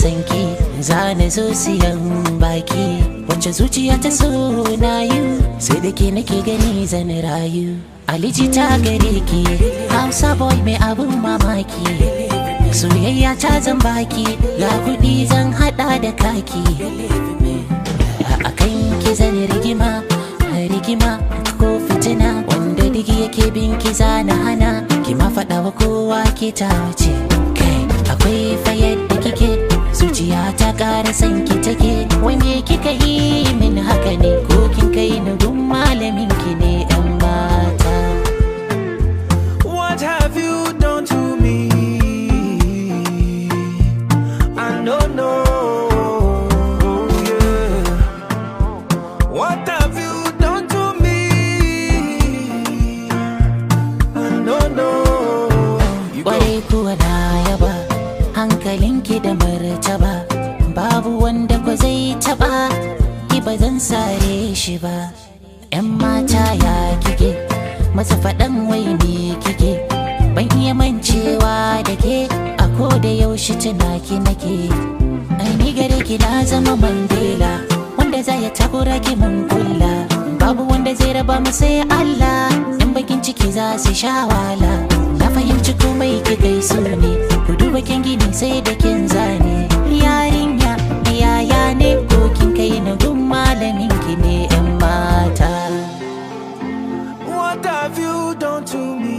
sanki zane zo siyan baki wacce zuciya ta so na yi sai da ke nake gani zan rayu aliji ta gare ki Hausa boy mai abun mamaki soyayya ta zan baki ga kuɗi zan hada da kaki a kan ki zan rigima ko fitina wanda digi yake bin ki zana hana ki ma faɗa wa kowa ki ta wuce kai akwai fa yadda kike zuciya ta ƙara san ki take wai me kika yi min haka ne ko kin kai ni gun malamin ki ne yan mata. What have you done to me? I don't know. Hankalinki da martaba babu wanda ko zai taba ki ba zan sare shi ba yan mata ya kike masa faɗan wai me kike ban iya mancewa da ke a ko da yaushe tunaki nake ai ni gare ki na zama Mandela wanda zai ya takura ki mun kulla babu wanda zai raba mu sai Allah in bakin ciki za su sha wala na fahimci komai ki gaisu ne ku duba kin gini sai da kin zane yarinya yaya ne ko kin kai na gun malamin ki ne yan mata. What have you done to me?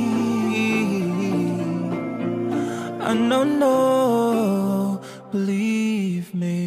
I don't know, believe me.